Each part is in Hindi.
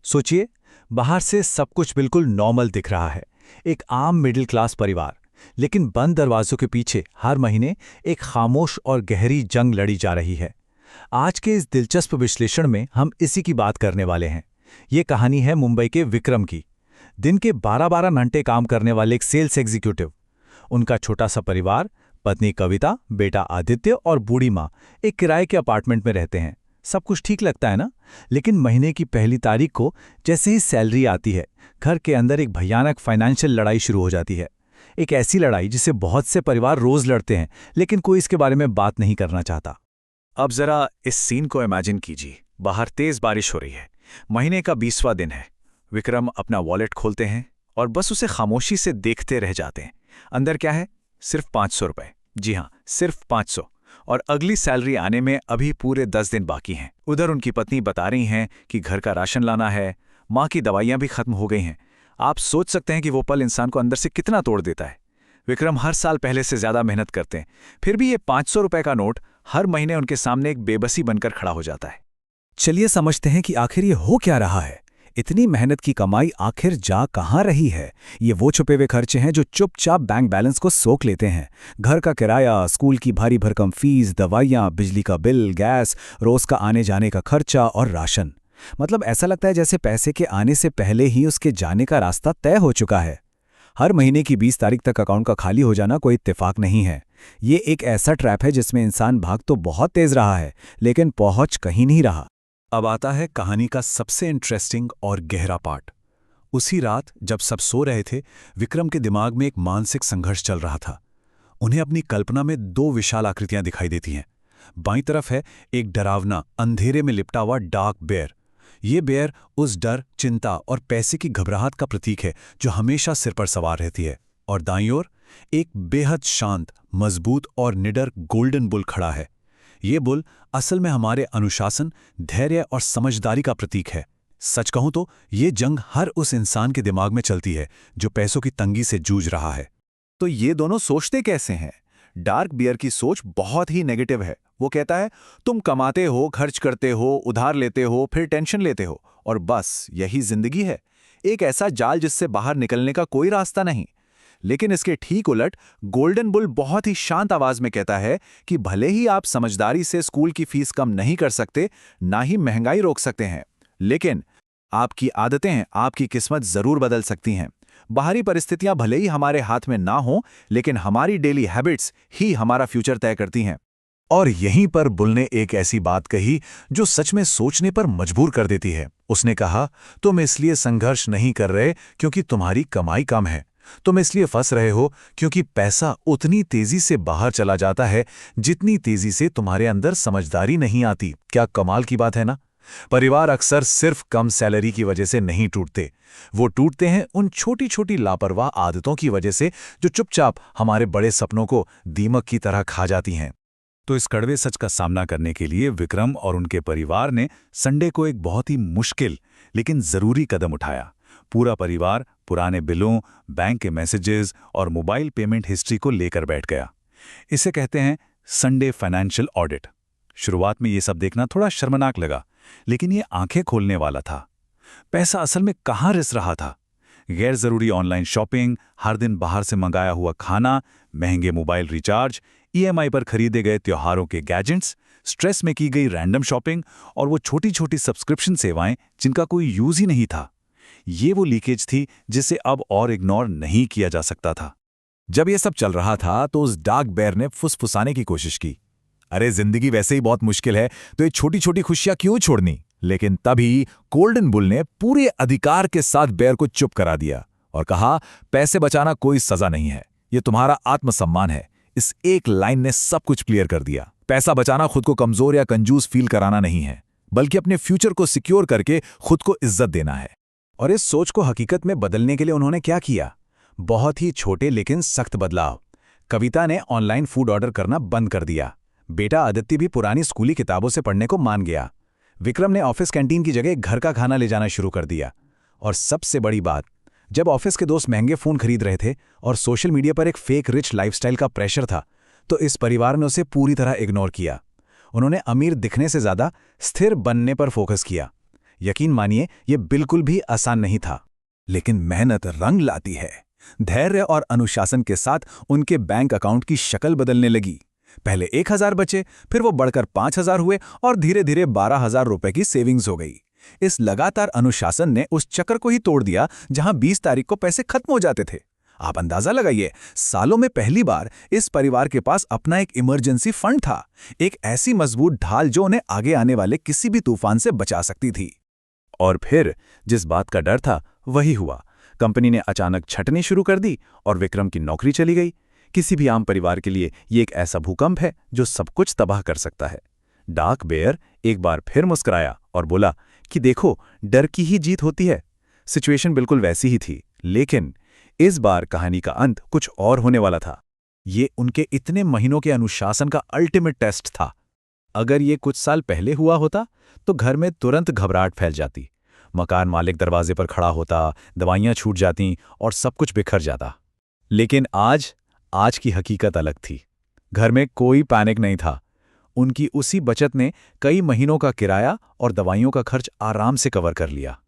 सोचिए, बाहर से सब कुछ बिल्कुल नॉर्मल दिख रहा है। एक आम मिडिल क्लास परिवार, लेकिन बंद दरवाजों के पीछे हर महीने एक खामोश और गहरी जंग लड़ी जा रही है। आज के इस दिलचस्प विश्लेषण में हम इसी की बात करने वाले हैं। ये कहानी है मुंबई के विक्रम की। दिन के 12-12 घंटे काम करने वाले एक सेल्स एग्जीक्यूटिव। उनका छोटा सा परिवार, पत्नी कविता, बेटा आदित्य और बूढ़ी माँ एक किराए के अपार्टमेंट में रहते हैं। सब कुछ ठीक लगता है ना? लेकिन महीने की पहली तारीख को जैसे ही सैलरी आती है, घर के अंदर एक भयानक फाइनेंशियल लड़ाई शुरू हो जाती है। एक ऐसी लड़ाई जिसे बहुत से परिवार रोज लड़ते हैं, लेकिन कोई इसके बारे में बात नहीं करना चाहता। अब जरा इस सीन को इमेजिन कीजिए। बाहर तेज बारिश हो रही है। महीने का 20वां दिन है। विक्रम अपना वॉलेट खोलते हैं और बस उसे खामोशी से देखते रह जाते हैं। अंदर क्या है? सिर्फ 500 रुपए। जी हाँ, सिर्फ 500। और अगली सैलरी आने में अभी पूरे 10 दिन बाकी हैं। उधर उनकी पत्नी बता रही हैं कि घर का राशन लाना है, माँ की दवाइयाँ भी खत्म हो गई हैं। आप सोच सकते हैं कि वो पल इंसान को अंदर से कितना तोड़ देता है। विक्रम हर साल पहले से ज्यादा मेहनत करते हैं, फिर भी ये 500 रुपए का नोट हर महीने उनके सामने एक बेबसी बनकर खड़ा हो जाता है। चलिए समझते हैं कि आखिर ये हो क्या रहा है। इतनी मेहनत की कमाई आखिर जा कहाँ रही है? ये वो छुपे हुए खर्चे हैं जो चुपचाप बैंक बैलेंस को सोख लेते हैं। घर का किराया, स्कूल की भारी भरकम फीस, दवाइयाँ, बिजली का बिल, गैस, रोज का आने जाने का खर्चा और राशन। मतलब ऐसा लगता है जैसे पैसे के आने से पहले ही उसके जाने का रास्ता तय हो चुका है। हर महीने की 20 तारीख तक अकाउंट का खाली हो जाना कोई इत्तेफाक नहीं है। ये एक ऐसा ट्रैप है जिसमें इंसान भाग तो बहुत तेज रहा है, लेकिन पहुंच कहीं नहीं रहा। अब आता है कहानी का सबसे इंटरेस्टिंग और गहरा पार्ट। उसी रात जब सब सो रहे थे, विक्रम के दिमाग में एक मानसिक संघर्ष चल रहा था। उन्हें अपनी कल्पना में 2 विशाल आकृतियां दिखाई देती हैं। बाईं तरफ है एक डरावना, अंधेरे में लिपटा हुआ डार्क बेयर। ये बेयर उस डर, चिंता और पैसे की घबराहट का प्रतीक है जो हमेशा सिर पर सवार रहती है। और दाईं ओर एक बेहद शांत, मजबूत और निडर गोल्डन बुल खड़ा है। ये बुल असल में हमारे अनुशासन, धैर्य और समझदारी का प्रतीक है। सच कहूं तो ये जंग हर उस इंसान के दिमाग में चलती है जो पैसों की तंगी से जूझ रहा है। तो ये दोनों सोचते कैसे हैं? डार्क बियर की सोच बहुत ही नेगेटिव है। वो कहता है, तुम कमाते हो, खर्च करते हो, उधार लेते हो, फिर टेंशन लेते हो, और बस यही जिंदगी है। एक ऐसा जाल जिससे बाहर निकलने का कोई रास्ता नहीं। लेकिन इसके ठीक उलट गोल्डन बुल बहुत ही शांत आवाज में कहता है कि भले ही आप समझदारी से स्कूल की फीस कम नहीं कर सकते, ना ही महंगाई रोक सकते हैं, लेकिन आपकी आदतें आपकी किस्मत जरूर बदल सकती हैं। बाहरी परिस्थितियां भले ही हमारे हाथ में ना हो, लेकिन हमारी डेली हैबिट्स ही हमारा फ्यूचर तय करती हैं। और यहीं पर बुल ने एक ऐसी बात कही जो सच में सोचने पर मजबूर कर देती है। उसने कहा, तुम इसलिए संघर्ष नहीं कर रहे क्योंकि तुम्हारी कमाई कम है। तुम इसलिए फंस रहे हो क्योंकि पैसा उतनी तेजी से बाहर चला जाता है जितनी तेजी से तुम्हारे अंदर समझदारी नहीं आती। क्या कमाल की बात है ना? परिवार अक्सर सिर्फ कम सैलरी की वजह से नहीं टूटते, वो टूटते हैं उन छोटी छोटी लापरवाह आदतों की वजह से जो चुपचाप हमारे बड़े सपनों को दीमक की तरह खा जाती हैं। तो इस कड़वे सच का सामना करने के लिए विक्रम और उनके परिवार ने संडे को एक बहुत ही मुश्किल लेकिन जरूरी कदम उठाया। पूरा परिवार पुराने बिलों, बैंक के मैसेजेस और मोबाइल पेमेंट हिस्ट्री को लेकर बैठ गया। इसे कहते हैं संडे फाइनेंशियल ऑडिट। शुरुआत में ये सब देखना थोड़ा शर्मनाक लगा, लेकिन ये आंखें खोलने वाला था। पैसा असल में कहाँ रिस रहा था? गैर जरूरी ऑनलाइन शॉपिंग, हर दिन बाहर से मंगाया हुआ खाना, महंगे मोबाइल रिचार्ज, ईएमआई पर खरीदे गए त्योहारों के गैजेट्स, स्ट्रेस में की गई रैंडम शॉपिंग और वो छोटी छोटी सब्सक्रिप्शन सेवाएं जिनका कोई यूज ही नहीं था। ये वो लीकेज थी जिसे अब और इग्नोर नहीं किया जा सकता था। जब ये सब चल रहा था तो उस डार्क बेयर ने फुसफुसाने की कोशिश की, अरे जिंदगी वैसे ही बहुत मुश्किल है, तो ये छोटी छोटी खुशियां क्यों छोड़नी? लेकिन तभी गोल्डन बुल ने पूरे अधिकार के साथ बेयर को चुप करा दिया और कहा, पैसे बचाना कोई सजा नहीं है, ये तुम्हारा आत्मसम्मान है। इस एक लाइन ने सब कुछ क्लियर कर दिया। पैसा बचाना खुद को कमजोर या कंजूस फील कराना नहीं है, बल्कि अपने फ्यूचर को सिक्योर करके खुद को इज्जत देना है। और इस सोच को हकीकत में बदलने के लिए उन्होंने क्या किया? बहुत ही छोटे लेकिन सख्त बदलाव। कविता ने ऑनलाइन फूड ऑर्डर करना बंद कर दिया। बेटा आदित्य भी पुरानी स्कूली किताबों से पढ़ने को मान गया। विक्रम ने ऑफिस कैंटीन की जगह घर का खाना ले जाना शुरू कर दिया। और सबसे बड़ी बात, जब ऑफिस के दोस्त महंगे फोन खरीद रहे थे और सोशल मीडिया पर एक फेक रिच लाइफस्टाइल का प्रेशर था, तो इस परिवार ने उसे पूरी तरह इग्नोर किया। उन्होंने अमीर दिखने से ज्यादा स्थिर बनने पर फोकस किया। यकीन मानिए, ये बिल्कुल भी आसान नहीं था। लेकिन मेहनत रंग लाती है। धैर्य और अनुशासन के साथ उनके बैंक अकाउंट की शक्ल बदलने लगी। पहले 1,000 बचे, फिर वो बढ़कर 5,000 हुए और धीरे धीरे 12,000 रुपए की सेविंग्स हो गई। इस लगातार अनुशासन ने उस चक्र को ही तोड़ दिया जहां 20 तारीख को पैसे खत्म हो जाते थे। आप अंदाजा लगाइए, सालों में पहली बार इस परिवार के पास अपना एक इमरजेंसी फंड था, एक ऐसी मजबूत ढाल जो उन्हें आगे आने वाले किसी भी तूफान से बचा सकती थी। और फिर जिस बात का डर था वही हुआ। कंपनी ने अचानक छंटनी शुरू कर दी और विक्रम की नौकरी चली गई। किसी भी आम परिवार के लिए ये एक ऐसा भूकंप है जो सब कुछ तबाह कर सकता है। डार्क बेयर एक बार फिर मुस्कुराया और बोला कि देखो, डर की ही जीत होती है। सिचुएशन बिल्कुल वैसी ही थी, लेकिन इस बार कहानी का अंत कुछ और होने वाला था। ये उनके इतने महीनों के अनुशासन का अल्टीमेट टेस्ट था। अगर ये कुछ साल पहले हुआ होता तो घर में तुरंत घबराहट फैल जाती। मकान मालिक दरवाजे पर खड़ा होता, दवाइयां छूट जातीं और सब कुछ बिखर जाता। लेकिन आज की हकीकत अलग थी। घर में कोई पैनिक नहीं था। उनकी उसी बचत ने कई महीनों का किराया और दवाइयों का खर्च आराम से कवर कर लिया।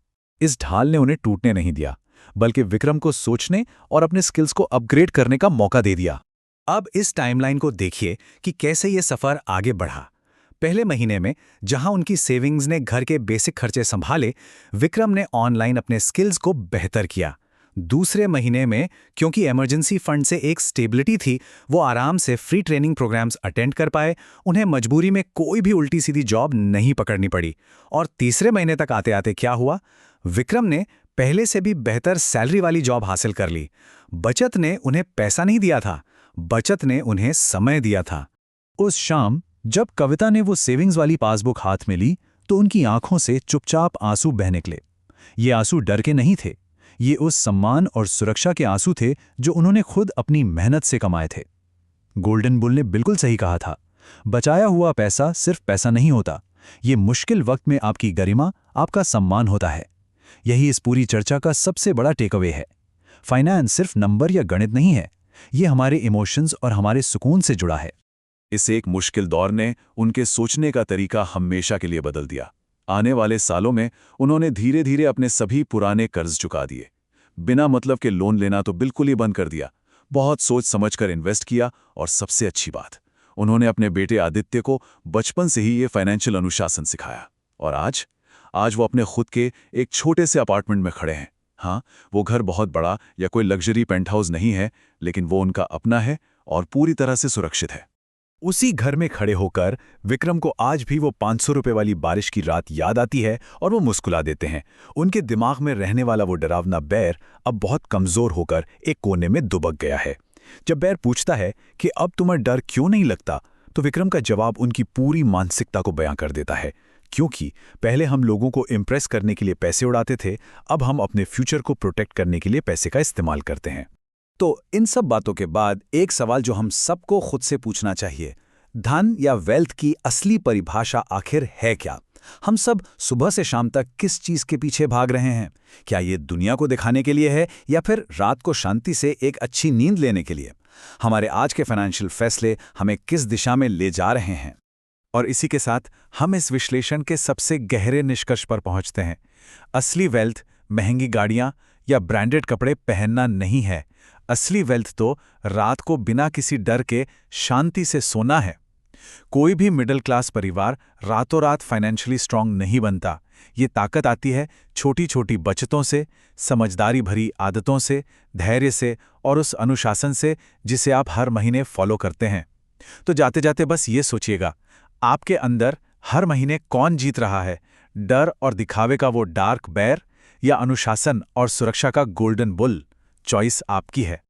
इस ढाल ने उन्हें टूटने नहीं दिया, बल्कि विक्रम को सोचने और अपने स्किल्स को अपग्रेड करने का मौका दे दिया। अब इस टाइमलाइन को देखिए कि कैसे ये सफर आगे बढ़ा। पहले महीने में जहां उनकी सेविंग्स ने घर के बेसिक खर्चे संभाले, विक्रम ने ऑनलाइन अपने स्किल्स को बेहतर किया। दूसरे महीने में क्योंकि इमरजेंसी फंड से एक स्टेबिलिटी थी, वो आराम से फ्री ट्रेनिंग प्रोग्राम्स अटेंड कर पाए। उन्हें मजबूरी में कोई भी उल्टी सीधी जॉब नहीं पकड़नी पड़ी। और तीसरे महीने तक आते आते क्या हुआ, विक्रम ने पहले से भी बेहतर सैलरी वाली जॉब हासिल कर ली। बचत ने उन्हें पैसा नहीं दिया था, बचत ने उन्हें समय दिया था। उस शाम जब कविता ने वो सेविंग्स वाली पासबुक हाथ में ली तो उनकी आंखों से चुपचाप आंसू बह निकले। ये आंसू डर के नहीं थे, ये उस सम्मान और सुरक्षा के आंसू थे जो उन्होंने खुद अपनी मेहनत से कमाए थे। गोल्डन बुल ने बिल्कुल सही कहा था, बचाया हुआ पैसा सिर्फ पैसा नहीं होता, ये मुश्किल वक्त में आपकी गरिमा, आपका सम्मान होता है। यही इस पूरी चर्चा का सबसे बड़ा टेकअवे है। फाइनेंस सिर्फ नंबर या गणित नहीं है, ये हमारे इमोशंस और हमारे सुकून से जुड़ा है। इस एक मुश्किल दौर ने उनके सोचने का तरीका हमेशा के लिए बदल दिया। आने वाले सालों में उन्होंने धीरे धीरे अपने सभी पुराने कर्ज चुका दिए। बिना मतलब के लोन लेना तो बिल्कुल ही बंद कर दिया। बहुत सोच समझकर इन्वेस्ट किया और सबसे अच्छी बात, उन्होंने अपने बेटे आदित्य को बचपन से ही ये फाइनेंशियल अनुशासन सिखाया। और आज वो अपने खुद के एक छोटे से अपार्टमेंट में खड़े हैं। हाँ, वो घर बहुत बड़ा या कोई लग्जरी पेंट हाउस नहीं है, लेकिन वो उनका अपना है और पूरी तरह से सुरक्षित है। उसी घर में खड़े होकर विक्रम को आज भी वो 500 रुपए वाली बारिश की रात याद आती है और वो मुस्कुरा देते हैं। उनके दिमाग में रहने वाला वो डरावना बेर अब बहुत कमजोर होकर एक कोने में दुबक गया है। जब बेर पूछता है कि अब तुम्हें डर क्यों नहीं लगता, तो विक्रम का जवाब उनकी पूरी मानसिकता को बयां कर देता है। क्योंकि पहले हम लोगों को इम्प्रेस करने के लिए पैसे उड़ाते थे, अब हम अपने फ्यूचर को प्रोटेक्ट करने के लिए पैसे का इस्तेमाल करते हैं। तो इन सब बातों के बाद एक सवाल जो हम सबको खुद से पूछना चाहिए, धन या वेल्थ की असली परिभाषा आखिर है क्या? हम सब सुबह से शाम तक किस चीज के पीछे भाग रहे हैं? क्या ये दुनिया को दिखाने के लिए है या फिर रात को शांति से एक अच्छी नींद लेने के लिए? हमारे आज के फाइनेंशियल फैसले हमें किस दिशा में ले जा रहे हैं? और इसी के साथ हम इस विश्लेषण के सबसे गहरे निष्कर्ष पर पहुंचते हैं। असली वेल्थ महंगी गाड़ियां या ब्रांडेड कपड़े पहनना नहीं है। असली वेल्थ तो रात को बिना किसी डर के शांति से सोना है। कोई भी मिडिल क्लास परिवार रातों रात फाइनेंशियली स्ट्रांग नहीं बनता। ये ताकत आती है छोटी छोटी बचतों से, समझदारी भरी आदतों से, धैर्य से और उस अनुशासन से जिसे आप हर महीने फॉलो करते हैं। तो जाते जाते बस ये सोचिएगा, आपके अंदर हर महीने कौन जीत रहा है? डर और दिखावे का वो डार्क बेर या अनुशासन और सुरक्षा का गोल्डन बुल? चॉइस आपकी है।